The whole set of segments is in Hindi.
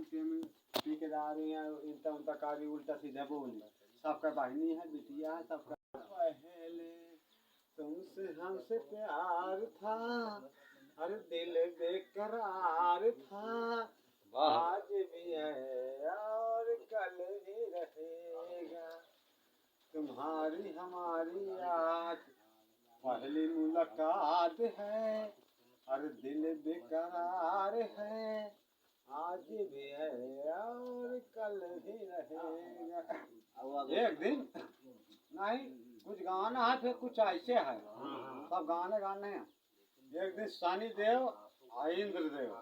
कौन सी हम ठेकेदारी हैं इनता उनता कारी उल्टा सीधा बोली सबका बहनी है बिटिया है सबका पहले तुमसे हमसे प्यार था हर दिल बेकरार था आज भी है और कल भी रहेगा तुम्हारी हमारी आज पहली मुलाकात है हर दिल बेकरार है आज भी है और कल भी रहेगा एक दिन नहीं कुछ गाना है फिर कुछ ऐसे है सब गाने हैं एक दिन शनि देव और इंद्रदेव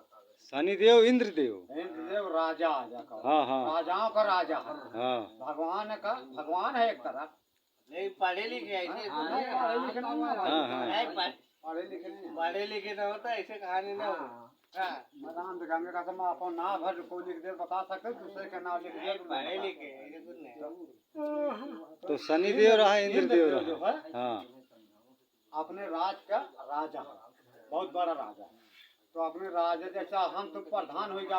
शनिदेव इंद्रदेव राजा आजा का हाँ राजाओं का राजा है हाँ भगवान है एक तरह नहीं पढ़े लिखे ऐसे पढ़े लिखे नहीं पढ़े लिखे ना होता ऐसे कहानी ना हो मैदान गंगा का समय अपन ना भर को लिख दे बता सकते दूसरे का नाम लिख दे पढ़े लिखे ऐसे कुछ नहीं तो शनिदेव रहा इंद्रदेव रहा हाँ अपने राज का राजा है बहुत बड़ा राजा है तो अपने राजा जैसा हम तुम प्रधान हो गया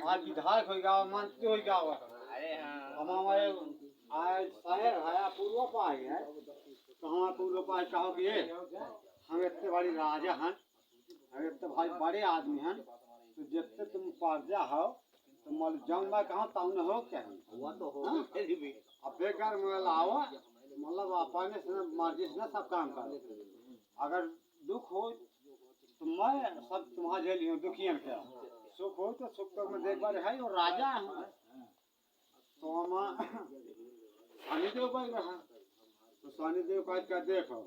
आज विधायक हो गया मंत्री हो गया अरे हाँ हमारे आज शहर है पूर्व पाए है तो हमारे पूर्व पाए कहोगे हम इतने बड़ी राजा हैं हम इतने भाई बड़े आदमी हैं तो जितने तुम प्रजा हो तो मल जौन मैं कहा ताऊ न हो क्या हुआ तो हो अब बेकार में लाओ मतलब अपने से मर्जी से सब काम कर अगर दुख हो तो मैं सब तुम्हारे झेली हूँ दुखियन क्या सुख हो तो सुख तो मैं देख पा रहा है और राजा हूँ तो हम शनिदेव बन रहा तो शनिदेव का देखो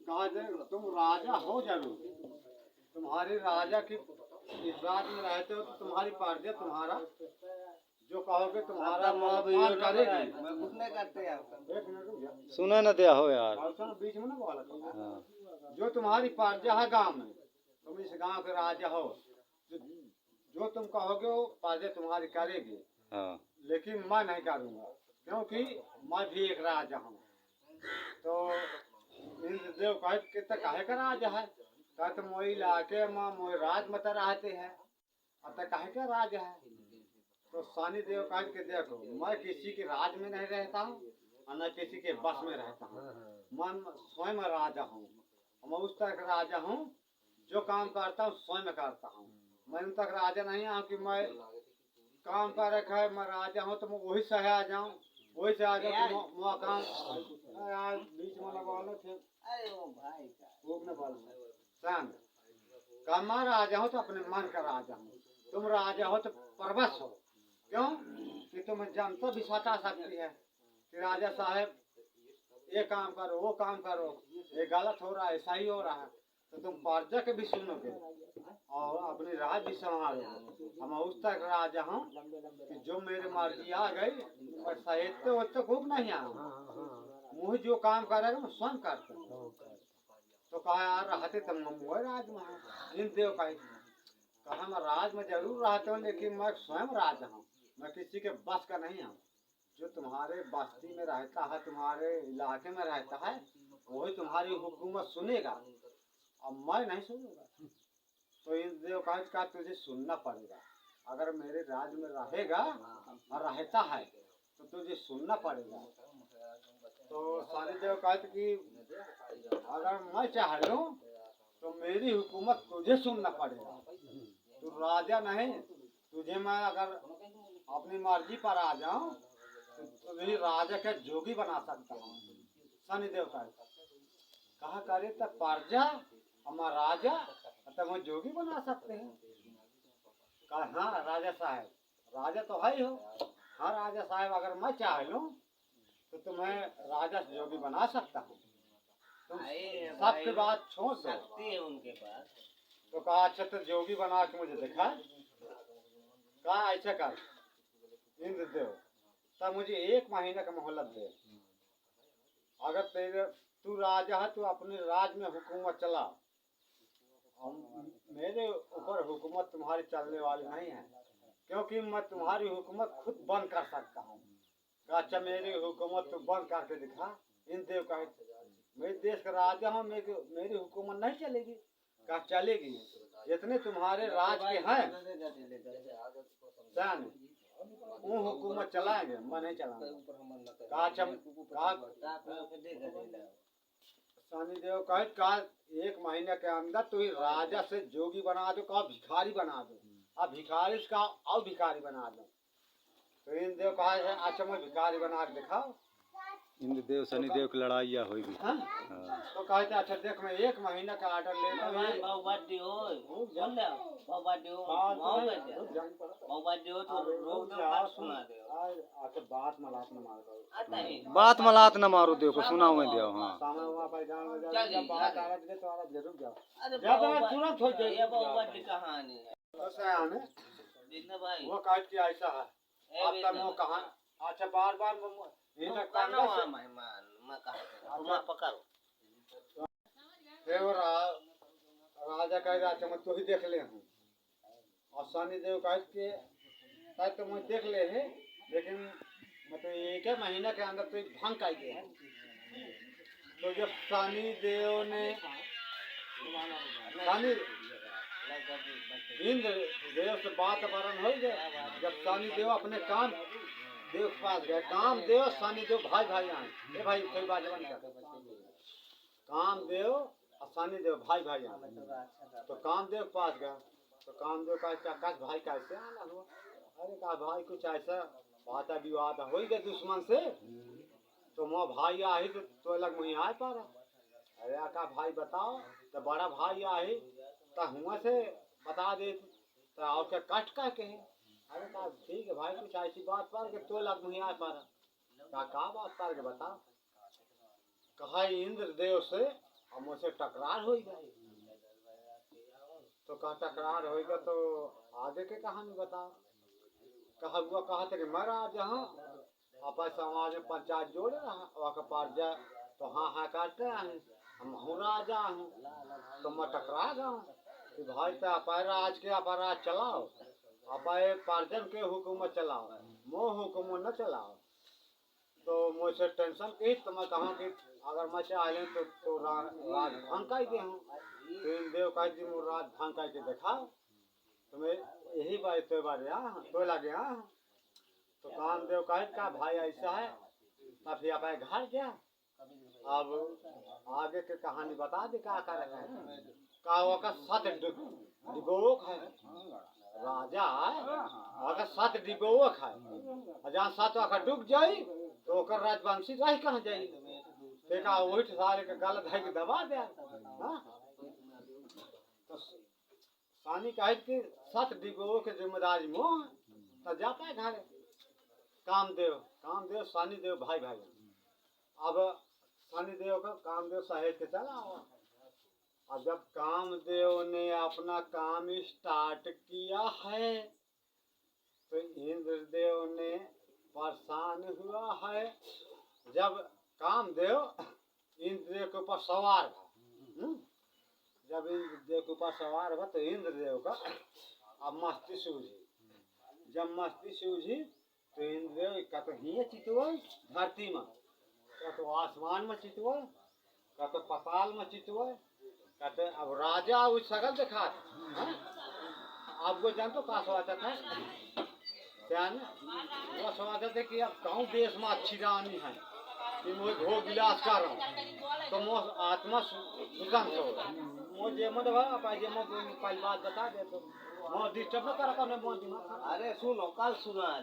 कहा देख तुम राजा हो जरूर तुम्हारी राजा की इस रात में रहते हो तो तुम्हारी प्रजा तुम्हारा जो कहोगे तुम्हारा मान करेगी मैं कुछ नहीं करते यार एक मिनट सुना न दिया हो यार बीच में ना बोला हाँ जो तुम्हारी प्रजा है गांव में तुम इस गांव के राजा हो जो तुम कहोगे वो प्रजा तुम्हारी करेगी हाँ लेकिन मैं नहीं करूँगा क्योंकि मैं भी एक राजा हूँ तो इंद्रदेव कहे कितना काहे का राजा है कहते मोई इलाके में मोई राज मत रहते हैं अब तक काहे का राजा है तो शनिदेव कहे कि देखो मैं किसी के राज में नहीं रहता हूँ और न किसी के बस में रहता हूँ मैं स्वयं राजा हूँ मैं उस तरह का राजा हूँ जो काम करता हूँ स्वयं करता हूँ मैं उन तक राजा नहीं हूँ कि मैं काम कर रखा है मैं राजा हूँ तो मैं वही से आ जाऊँ वही से आ जाऊँ काम यार बीच में लगा लो थे अरे वो भाई का वो न बोल शांत काम राजा हो तो अपने मन का राजा हूँ तुम राजा हो तो परवश हो क्यों कि तुम्हें जनता भी सता सकती है कि राजा साहब ये काम करो वो काम करो ये गलत हो रहा है सही हो रहा है तो तुम प्रजा के भी सुनोगे और अपनी राज भी संभालोगे हम उस तक राजा हूँ कि जो मेरी मर्जी आ गई मैं साहित्य वत्य खूब नहीं आऊँ मुझे जो काम करेगा मैं स्वयं करता हूँ तो कहा यार रहते तुम वो राज में इन देव कहा मैं राज में जरूर रहता हूँ लेकिन मैं स्वयं राजा हूँ मैं किसी के बस का नहीं हूँ जो तुम्हारे बस्ती में रहता है तुम्हारे इलाके में रहता है वही तुम्हारी हुकूमत सुनेगा अब मैं नहीं सुनूंगा तो इन देव का तुझे सुनना पड़ेगा अगर मेरे राज में रहेगा और रहता है तो तुझे सुनना पड़ेगा तो शनिदेव कहते कि अगर मैं चाह लूँ तो मेरी हुकूमत तुझे सुनना पड़ेगा तू राजा नहीं तुझे मैं अगर अपनी मर्जी पर आ जाऊं तो तुझे राजा के जोगी बना सकता हूँ शनिदेव कहा करे तब प्रजा हमारा राजा तब हम जोगी बना सकते हैं कहा हाँ राजा साहब राजा तो है ही हो हाँ राजा साहब अगर मैं चाह लूँ तो तुम्हें राजा जोगी बना सकता हूँ तुम सबके बात छोड़ दो शक्ति है उनके पास तो कहा अच्छा तो जोगी बना के मुझे दिखा कहा ऐसा कर इंद्रदेव तब मुझे 1 महीने का मोहलत दे अगर तेरे तू राजा है तो अपने राज में हुकूमत चला मेरे ऊपर हुकूमत तुम्हारी चलने वाली नहीं है क्योंकि मैं तुम्हारी हुकूमत खुद बंद कर सकता हूँ अच्छा मेरी हुकूमत तो बंद करके दिखा इंद्रदेव कहे मेरे देश का राजा हूँ मेरी हुकूमत नहीं चलेगी कहा चलेगी जितने तुम्हारे राज के हैं जान वो हुकूमत चलाएंगे, मैं नहीं चलाऊंगा। सनी देव कहे का 1 महीने के अंदर तो ही राजा से जोगी बना दो, कहा भिखारी बना दो, अब भिखारी का और भिखारी बना दो। तो इंद्रदेव कहा है अच्छा मैं भिखारी बना के दिखाओ। इंद्रदेव शनिदेव की लड़ाई या हुई भी। हाँ? हाँ। तो कहते अच्छा देख मैं 1 महीने का ऑर्डर लेता हूँ। भाई बाउबाटी हो बोल ले बाउबाटी हो बाउबाटी हो तो रोक दो बात सुना दे अच्छा बात मलात न मार दो। आता है बात मलात न मारो देव को सुनाओ मैं देव। हाँ सामने वहाँ पर जान में चल जब बात आ रही है तो आप जरूर जाओ। अरे ज्यादा तुरंत हो जाए। ये बाउबाटी कहानी है तो सयान है बिना भाई वो कहते कि ऐसा है आप तक वो कहा अच्छा बार-बार ये तक काना हुआ मेहमान मैं कहा तुम पकड़ो फिर राजा कह रहा अच्छा मैं तो ही देख ले हूँ और शनि देव कह के शायद तो मैं देख ले है लेकिन मैं तो 1 महीने के अंदर तो भंग कर गया। तो जब शनि देव ने शनि इंद्र देव से बात वरण हो गए। जब शनि देव अपने काम देव के पास गए, काम देव शनि देव भाई भाई आए। ए भाई कोई बात नहीं कर काम देव और शनि देव भाई भाई आए। तो कामदेव के पास गया तो कामदेव का क्या भाई कैसे आना हुआ। अरे कहा भाई कुछ ऐसा बात विवाद हो गया दुश्मन से तो मैं भाई आई तो लग मुझे आ पा रहा। अरे कहा भाई बताओ तो बड़ा भाई आई तो हुआ से बता दे तो और क्या कष्ट का के है। अरे कहा ठीक है भाई कुछ ऐसी बात पर के तो लग मुझे आ पा रहा। कहा बात पर के बता। कहा इंद्र देव से और मुझसे टकरार हो गई। तो कहा टकरार हो गया तो आगे के कहानी बताओ। कहा हुआ कहा था कि मैं राजा हूँ अपन समाज में पंचायत जोड़ रहा वहाँ पार जा तो हाँ हाँ करते हैं हम हूँ राजा हूँ तो मैं टकरा गया हूँ कि भाई तो अपन राज के अपन राज चलाओ अपन पार्जन के हुकूमत चलाओ मोह हुकूमत न चलाओ। तो मुझसे टेंशन की तो मैं कहूँ कि अगर मैं चाहे तो राज भंग कर दे हूँ। देव कह दी मुझे राज भंग करके दिखाओ तो मैं यही बात तो बारे तो लगे तो कामदेव कहे का भाई ऐसा है तब फिर अपने घर गया। अब आगे के कहानी बता दे क्या कर रखा है। कहा का 7 डिगोक है राजा है अगर 7 डिगोक है जहाँ 7 आखा डूब जाई तो ओकर राजवंशी रह कहाँ जाई। देखा उठ सारे के गलत है कि दबा दे। तो सानी कहे कि 7 डिगों के जिम्मेदारी मोह तो जाता है घर। कामदेव शनि देव भाई भाई। अब शनि देव का कामदेव सहेज के चला। और जब कामदेव ने अपना काम स्टार्ट किया है तो इंद्रदेव ने परेशान हुआ है। जब कामदेव इंद्रदेव के ऊपर सवार था जब इंद्रदेव के ऊपर सवार हुआ तो इंद्रदेव का अब मस्ती सूझी। जब मस्ती सूझी तो इंद्रदेव का तो ही चितवा धरती में का तो आसमान में चितवा का तो पताल में चितवा का तो अब राजा उस सगल देखा अब वो जानते का स्वागत है वो स्वागत है कि अब गाँव देश में अच्छी रानी है कि मुझे भोग विलास कर रहा हूँ तो मोह आत्मा सुगंध हो मुझे मत भाई जे मैं पहली बात बता दे तो मैं डिस्टर्ब न कर अपने मन दिमाग। अरे सुनो कल सुना